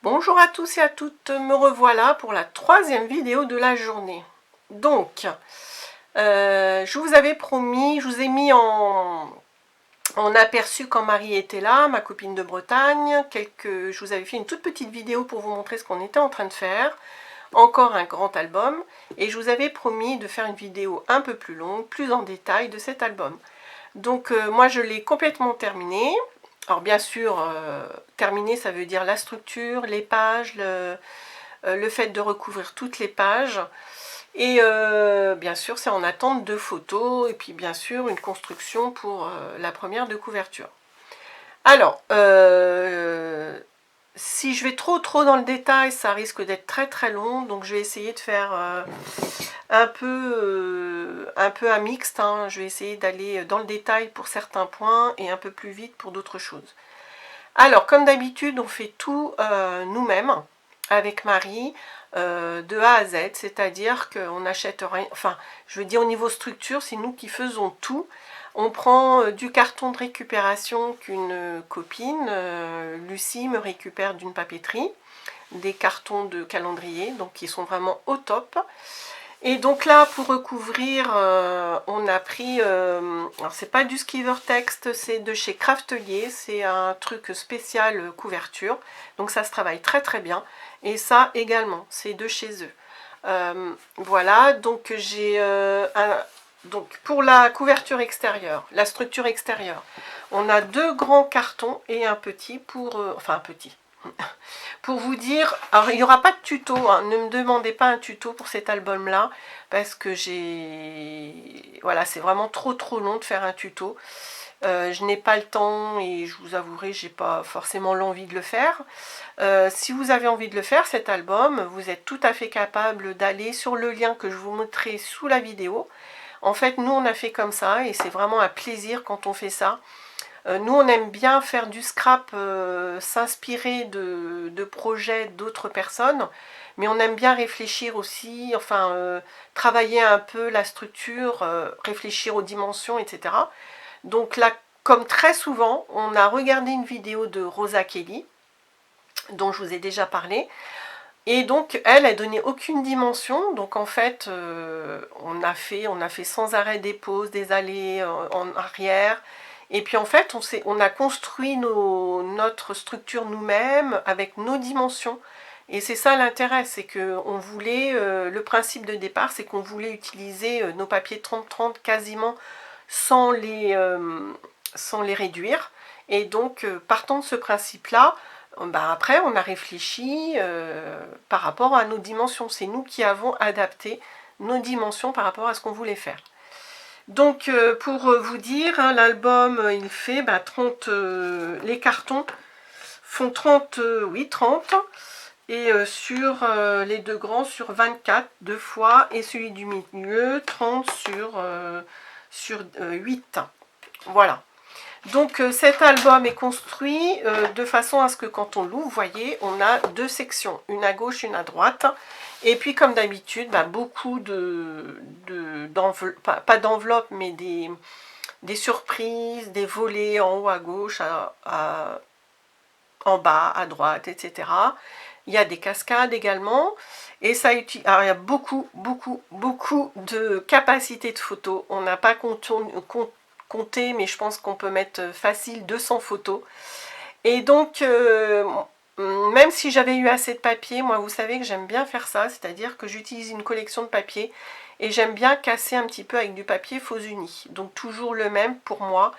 Bonjour à tous et à toutes, me revoilà pour la troisième vidéo de la journée. Donc, je vous avais promis, je vous ai mis en aperçu quand Marie était là, ma copine de Bretagne. Je vous avais fait une toute petite vidéo pour vous montrer ce qu'on était en train de faire. Encore un grand album. Et je vous avais promis de faire une vidéo un peu plus longue, plus en détail de cet album. Donc, moi je l'ai complètement terminé. Alors bien sûr, terminer ça veut dire la structure, les pages, le fait de recouvrir toutes les pages. Et bien sûr c'est en attente de photos et puis bien sûr une construction pour la première de couverture. Alors, si je vais trop dans le détail, ça risque d'être très long, donc je vais essayer de faire un peu un mixte, hein. Je vais essayer d'aller dans le détail pour certains points et un peu plus vite pour d'autres choses. Alors, comme d'habitude, on fait tout nous-mêmes, avec Marie, de A à Z, c'est-à-dire qu'on n'achète rien, enfin, je veux dire au niveau structure, c'est nous qui faisons tout. On prend du carton de récupération qu'une copine, Lucie, me récupère d'une papeterie, des cartons de calendrier, donc qui sont vraiment au top. Et donc là, pour recouvrir, on a pris, alors c'est pas du Skiver Text, c'est de chez Craftelier, c'est un truc spécial couverture, donc ça se travaille très bien, et ça également, c'est de chez eux. Voilà, donc j'ai donc pour la couverture extérieure, la structure extérieure, on a deux grands cartons et un petit pour, enfin un petit, pour vous dire, alors il n'y aura pas de tuto, hein, ne me demandez pas un tuto pour cet album là, parce que voilà, c'est vraiment trop long de faire un tuto. Je n'ai pas le temps et je vous avouerai, j'ai pas forcément l'envie de le faire. Si vous avez envie de le faire, cet album, vous êtes tout à fait capable d'aller sur le lien que je vous montrerai sous la vidéo. En fait, nous on a fait comme ça et c'est vraiment un plaisir quand on fait ça. Nous, on aime bien faire du scrap, s'inspirer de projets d'autres personnes, mais on aime bien réfléchir aussi, enfin, travailler un peu la structure, réfléchir aux dimensions, etc. Donc là, comme très souvent, on a regardé une vidéo de Rosa Kelly, dont je vous ai déjà parlé, et donc elle a donné aucune dimension, donc en fait, on a fait sans arrêt des pauses, des allées en arrière. Et puis en fait, on a construit notre structure nous-mêmes avec nos dimensions. Et c'est ça l'intérêt, c'est que on voulait, le principe de départ, c'est qu'on voulait utiliser nos papiers 30-30 quasiment sans les réduire. Et donc, partant de ce principe-là, ben après, on a réfléchi par rapport à nos dimensions. C'est nous qui avons adapté nos dimensions par rapport à ce qu'on voulait faire. Donc, pour vous dire, hein, l'album, il fait 30... les cartons font 30, oui, 30. Et sur les deux grands, sur 24 deux fois. Et celui du milieu, 30 sur 8. Voilà. Donc cet album est construit de façon à ce que quand on l'ouvre, vous voyez, on a deux sections, une à gauche, une à droite. Et puis comme d'habitude, beaucoup d'enveloppes, pas d'enveloppes, mais des surprises, des volets en haut à gauche, en bas à droite, etc. Il y a des cascades également. Et ça utilise. Alors il y a beaucoup de capacités de photos. On n'a pas compté, mais je pense qu'on peut mettre facile 200 photos. Et donc, même si j'avais eu assez de papier, moi vous savez que j'aime bien faire ça, c'est-à-dire que j'utilise une collection de papier et j'aime bien casser un petit peu avec du papier faux uni. Donc toujours le même pour moi,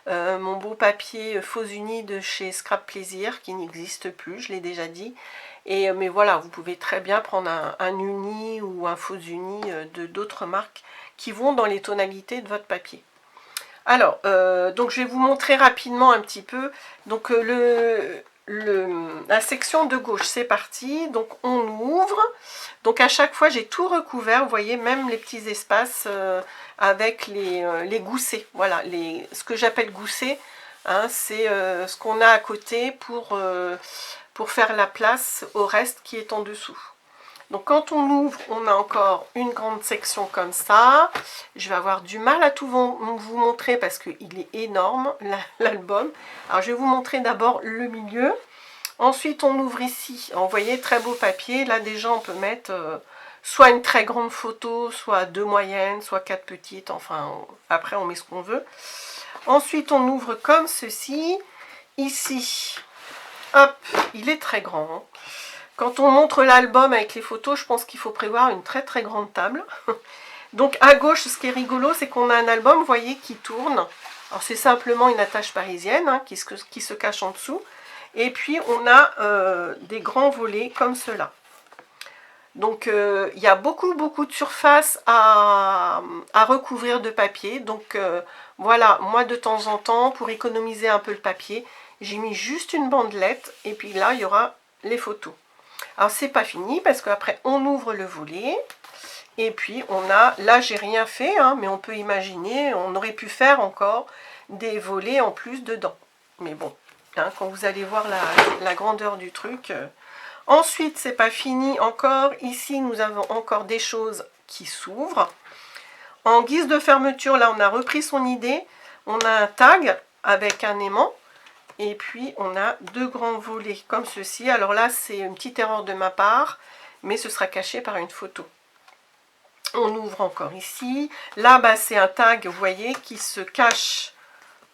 mon beau papier faux uni de chez Scrap Plaisir qui n'existe plus, je l'ai déjà dit. Et, mais voilà, vous pouvez très bien prendre un uni ou un faux uni de d'autres marques qui vont dans les tonalités de votre papier. Alors, donc je vais vous montrer rapidement un petit peu. Donc la section de gauche, c'est parti. Donc on ouvre. Donc à chaque fois, j'ai tout recouvert. Vous voyez, même les petits espaces avec les goussets. Voilà, ce que j'appelle goussets, hein, c'est ce qu'on a à côté pour faire la place au reste qui est en dessous. Donc quand on ouvre, on a encore une grande section comme ça. Je vais avoir du mal à tout vous montrer parce qu'il est énorme, l'album. Alors je vais vous montrer d'abord le milieu. Ensuite, on ouvre ici. Vous voyez, très beau papier. Là, déjà, on peut mettre soit une très grande photo, soit deux moyennes, soit quatre petites. Enfin, après, on met ce qu'on veut. Ensuite, on ouvre comme ceci. Ici, hop, il est très grand. Hein. Quand on montre l'album avec les photos, je pense qu'il faut prévoir une très très grande table. Donc, à gauche, ce qui est rigolo, c'est qu'on a un album, vous voyez, qui tourne. Alors, c'est simplement une attache parisienne hein, qui se cache en dessous. Et puis, on a des grands volets comme cela. Donc, il y a beaucoup de surface à recouvrir de papier. Donc, voilà, moi, de temps en temps, pour économiser un peu le papier, j'ai mis juste une bandelette. Et puis là, il y aura les photos. Alors, c'est pas fini parce qu'après, on ouvre le volet. Et puis, on a... Là, j'ai rien fait, hein, mais on peut imaginer, on aurait pu faire encore des volets en plus dedans. Mais bon, hein, quand vous allez voir la grandeur du truc... Ensuite, c'est pas fini encore. Ici, nous avons encore des choses qui s'ouvrent. En guise de fermeture, là, on a repris son idée. On a un tag avec un aimant. Et puis, on a deux grands volets comme ceci. Alors là, c'est une petite erreur de ma part, mais ce sera caché par une photo. On ouvre encore ici. Là, bah, c'est un tag, vous voyez, qui se cache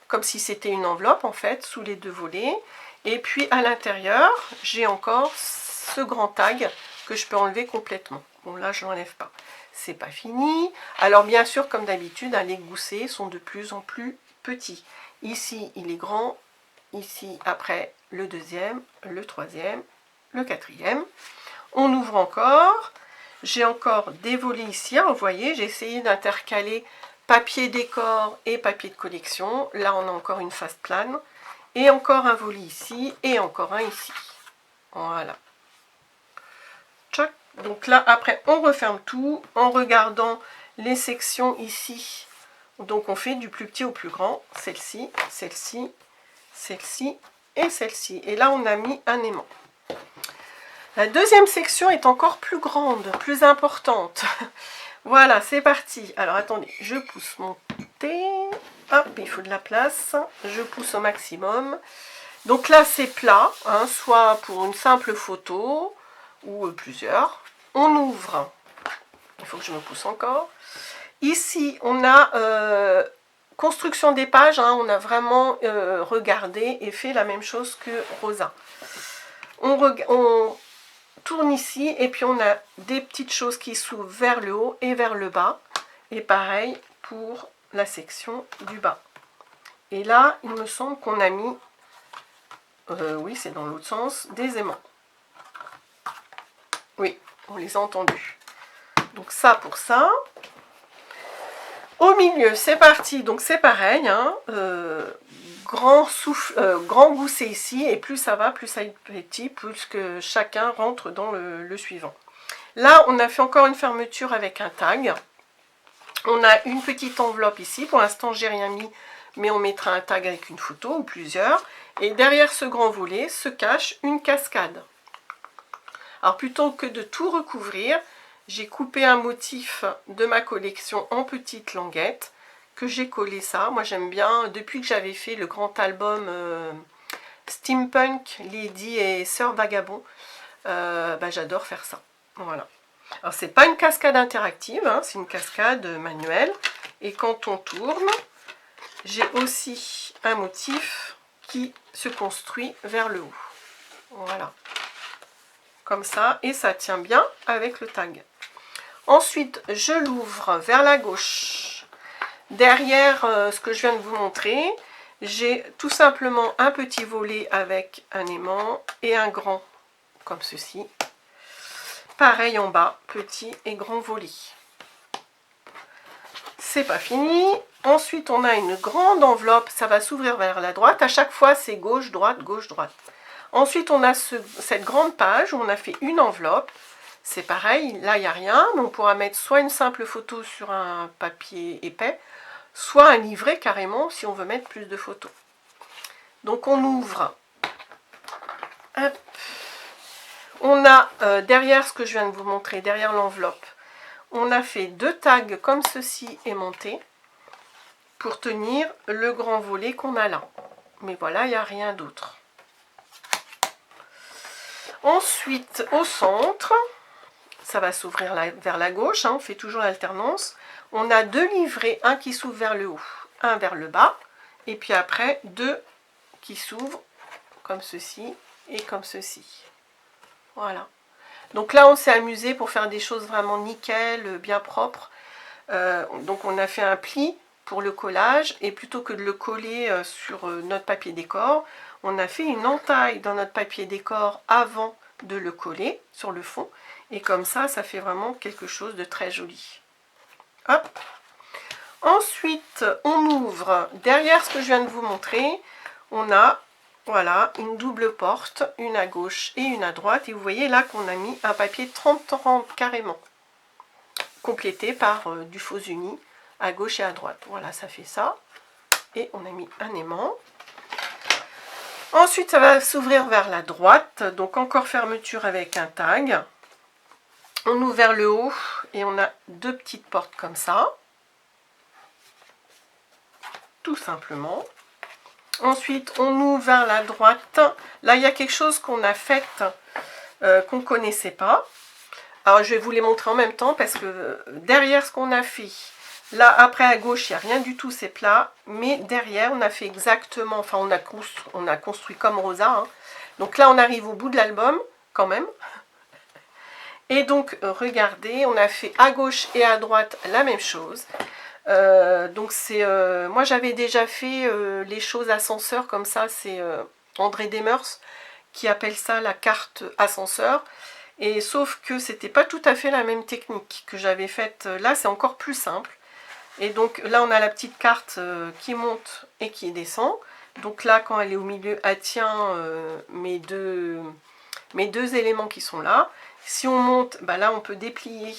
comme si c'était une enveloppe, en fait, sous les deux volets. Et puis, à l'intérieur, j'ai encore ce grand tag que je peux enlever complètement. Bon, là, je l'enlève pas. C'est pas fini. Alors, bien sûr, comme d'habitude, les goussets sont de plus en plus petits. Ici, il est grand. Ici, après, le deuxième, le troisième, le quatrième. On ouvre encore. J'ai encore des volets ici. Alors, vous voyez, j'ai essayé d'intercaler papier décor et papier de collection. Là, on a encore une face plane. Et encore un volet ici. Et encore un ici. Voilà. Tchac. Donc là, après, on referme tout en regardant les sections ici. Donc, on fait du plus petit au plus grand. Celle-ci, celle-ci, celle-ci et celle-ci. Et là, on a mis un aimant. La deuxième section est encore plus grande, plus importante. Voilà, c'est parti. Alors, attendez, je pousse mon thé. Hop, il faut de la place. Je pousse au maximum. Donc là, c'est plat, hein, soit pour une simple photo ou plusieurs. On ouvre. Il faut que je me pousse encore. Ici, on a construction des pages. Hein, on a vraiment regardé et fait la même chose que Rosa. On tourne ici et puis on a des petites choses qui s'ouvrent vers le haut et vers le bas. Et pareil pour la section du bas. Et là, il me semble qu'on a mis, oui, c'est dans l'autre sens, des aimants. Oui, on les a entendus. Donc ça pour ça. Au milieu, c'est parti. Donc c'est pareil, hein, grand gousset ici, et plus ça va, plus ça est petit, plus que chacun rentre dans le suivant. Là, on a fait encore une fermeture avec un tag. On a une petite enveloppe ici. Pour l'instant, j'ai rien mis, mais on mettra un tag avec une photo ou plusieurs. Et derrière ce grand volet se cache une cascade. Alors, plutôt que de tout recouvrir, j'ai coupé un motif de ma collection en petites languettes, que j'ai collé ça. Moi, j'aime bien, depuis que j'avais fait le grand album Steampunk, Lady et Sœur Vagabond, bah, j'adore faire ça. Voilà. Alors, c'est pas une cascade interactive, hein, c'est une cascade manuelle. Et quand on tourne, j'ai aussi un motif qui se construit vers le haut. Voilà. Comme ça, et ça tient bien avec le tag. Ensuite, je l'ouvre vers la gauche. Derrière ce que je viens de vous montrer, j'ai tout simplement un petit volet avec un aimant et un grand, comme ceci. Pareil en bas, petit et grand volet. C'est pas fini. Ensuite, on a une grande enveloppe, ça va s'ouvrir vers la droite. À chaque fois, c'est gauche, droite, gauche, droite. Ensuite, on a cette grande page où on a fait une enveloppe. C'est pareil, là, il n'y a rien, mais on pourra mettre soit une simple photo sur un papier épais, soit un livret carrément, si on veut mettre plus de photos. Donc, on ouvre. Hop. On a, derrière ce que je viens de vous montrer, derrière l'enveloppe, on a fait deux tags comme ceci aimantés pour tenir le grand volet qu'on a là. Mais voilà, il n'y a rien d'autre. Ensuite, au centre, ça va s'ouvrir vers la gauche, hein, on fait toujours l'alternance. On a 2 livrets, un qui s'ouvre vers le haut, un vers le bas. Et puis après, 2 qui s'ouvrent comme ceci et comme ceci. Voilà. Donc là, on s'est amusé pour faire des choses vraiment nickel, bien propres. Donc on a fait un pli pour le collage. Et plutôt que de le coller sur notre papier décor, on a fait une entaille dans notre papier décor avant de le coller sur le fond. Et comme ça fait vraiment quelque chose de très joli. Hop. Ensuite, on ouvre, derrière ce que je viens de vous montrer, on a, voilà, une double porte, une à gauche et une à droite. Et vous voyez là qu'on a mis un papier 30-30 carrément, complété par du faux uni à gauche et à droite. Voilà, ça fait ça. Et on a mis un aimant. Ensuite, ça va s'ouvrir vers la droite, donc encore fermeture avec un tag. On ouvre vers le haut et on a 2 petites portes comme ça. Tout simplement. Ensuite, on ouvre vers la droite. Là, il y a quelque chose qu'on a fait, qu'on ne connaissait pas. Alors, je vais vous les montrer en même temps parce que derrière ce qu'on a fait, là, après à gauche, il n'y a rien du tout, c'est plat. Mais derrière, on a fait exactement, enfin, on a construit comme Rosa. Hein. Donc là, on arrive au bout de l'album, quand même. Et donc, regardez, on a fait à gauche et à droite la même chose. Donc c'est moi j'avais déjà fait les choses ascenseur comme ça, c'est André Demers qui appelle ça la carte ascenseur, et sauf que c'était pas tout à fait la même technique que j'avais faite là, c'est encore plus simple. Et donc là on a la petite carte qui monte et qui descend, donc là quand elle est au milieu elle tient mes deux éléments qui sont là. Si on monte, bah là on peut déplier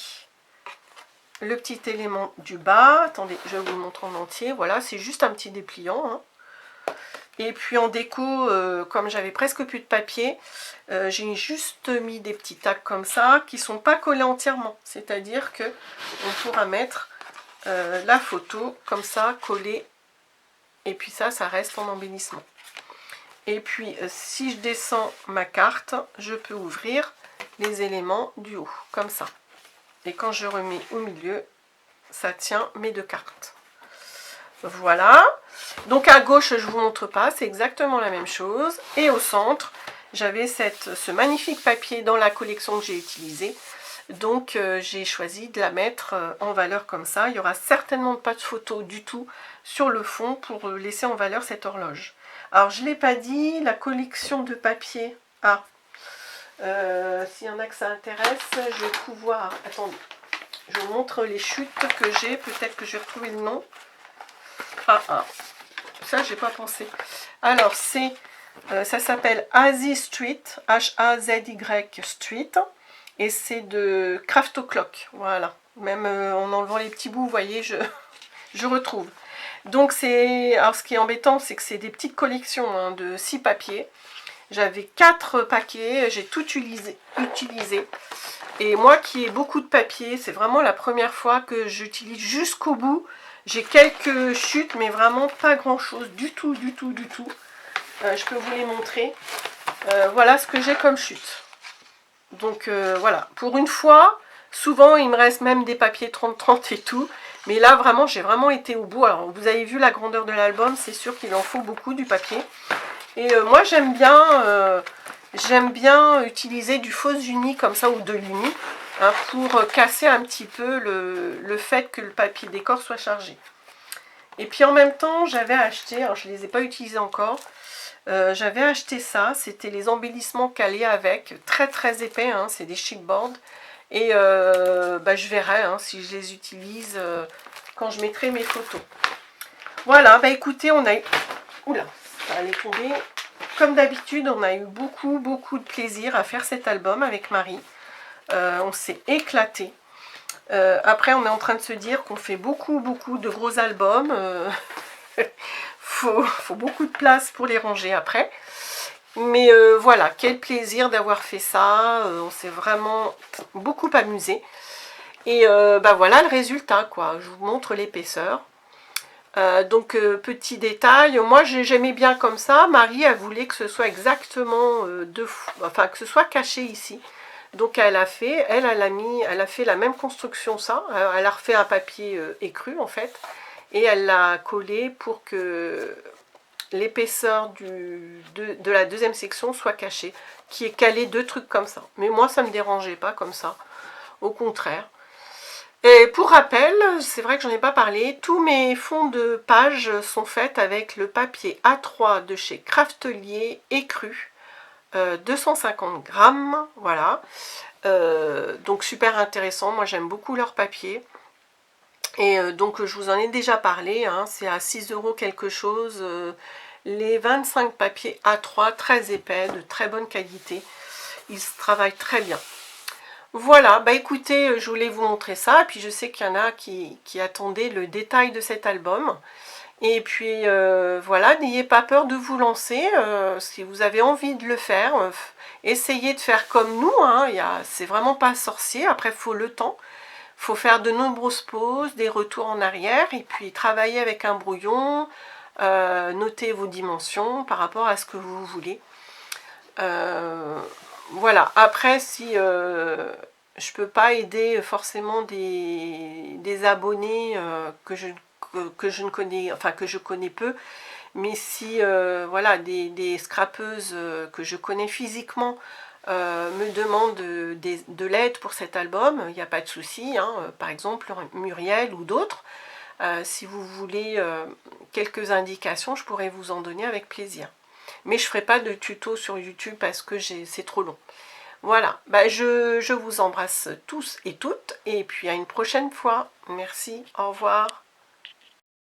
le petit élément du bas. Attendez, je vais vous le montrer en entier. Voilà, c'est juste un petit dépliant. Hein. Et puis en déco, comme j'avais presque plus de papier, j'ai juste mis des petits tags comme ça, qui ne sont pas collés entièrement. C'est-à-dire que on pourra mettre la photo comme ça, collée. Et puis ça reste en embellissement. Et puis, si je descends ma carte, je peux ouvrir les éléments du haut, comme ça. Et quand je remets au milieu, ça tient mes 2 cartes. Voilà. Donc à gauche, je ne vous montre pas, c'est exactement la même chose. Et au centre, j'avais ce magnifique papier dans la collection que j'ai utilisé. Donc j'ai choisi de la mettre en valeur comme ça. Il n'y aura certainement pas de photo du tout sur le fond pour laisser en valeur cette horloge. Alors je ne l'ai pas dit, la collection de papier. Ah, s'il y en a que ça intéresse, je vais pouvoir... Attendez, je vous montre les chutes que j'ai. Peut-être que je vais retrouver le nom. Ça, j'ai pas pensé. Alors, ça s'appelle Hazy Street, H-A-Z-Y Street. Et c'est de Craft O'Clock. Voilà. Même en enlevant les petits bouts, vous voyez, je retrouve. Donc, alors ce qui est embêtant, c'est que c'est des petites collections hein, de 6 papiers. J'avais 4 paquets, j'ai tout utilisé. Et moi qui ai beaucoup de papier, c'est vraiment la première fois que j'utilise jusqu'au bout. J'ai quelques chutes, mais vraiment pas grand chose du tout, du tout, du tout. Je peux vous les montrer. Voilà ce que j'ai comme chute. Donc voilà, pour une fois, souvent il me reste même des papiers 30-30 et tout. Mais là vraiment, j'ai vraiment été au bout. Alors vous avez vu la grandeur de l'album, c'est sûr qu'il en faut beaucoup du papier. Et moi j'aime bien utiliser du faux uni comme ça ou de l'uni hein, pour casser un petit peu le fait que le papier décor soit chargé. Et puis en même temps j'avais acheté, alors je ne les ai pas utilisés encore, j'avais acheté ça, c'était les embellissements calés avec, très très épais, hein, c'est des chipboards. Et je verrai hein, si je les utilise quand je mettrai mes photos. Voilà, bah écoutez, on a eu... Oula, ça allait tomber. Comme d'habitude, on a eu beaucoup de plaisir à faire cet album avec Marie. On s'est éclaté. Après, on est en train de se dire qu'on fait beaucoup de gros albums. Faut beaucoup de place pour les ranger après. Mais voilà, quel plaisir d'avoir fait ça. On s'est vraiment beaucoup amusé. Et voilà le résultat, quoi. Je vous montre l'épaisseur. Donc petit détail, moi j'aimais bien comme ça. Marie elle voulait que ce soit exactement enfin que ce soit caché ici. Donc elle a fait, elle a fait la même construction ça. Elle a refait un papier écru en fait et elle l'a collé pour que l'épaisseur de la deuxième section soit cachée, qui est calé deux trucs comme ça. Mais moi ça me dérangeait pas comme ça, au contraire. Et pour rappel, c'est vrai que j'en ai pas parlé, tous mes fonds de page sont faits avec le papier A3 de chez Craftelier écru, 250 grammes, voilà. Donc super intéressant, moi j'aime beaucoup leur papier. Et donc je vous en ai déjà parlé, hein, c'est à 6 € quelque chose. Les 25 papiers A3, très épais, de très bonne qualité. Ils se travaillent très bien. Voilà, bah écoutez, je voulais vous montrer ça, et puis je sais qu'il y en a qui attendaient le détail de cet album. Et puis voilà, n'ayez pas peur de vous lancer, si vous avez envie de le faire, essayez de faire comme nous, hein, c'est vraiment pas sorcier, après il faut le temps, il faut faire de nombreuses pauses, des retours en arrière, et puis travailler avec un brouillon, noter vos dimensions par rapport à ce que vous voulez. Voilà, après si je peux pas aider forcément des abonnés que je ne connais, enfin que je connais peu, mais si voilà, des scrapeuses que je connais physiquement me demandent de l'aide pour cet album, il n'y a pas de souci, hein, par exemple Muriel ou d'autres, si vous voulez quelques indications, je pourrais vous en donner avec plaisir. Mais je ne ferai pas de tuto sur YouTube parce que c'est trop long. Voilà, bah je vous embrasse tous et toutes, et puis à une prochaine fois. Merci, au revoir.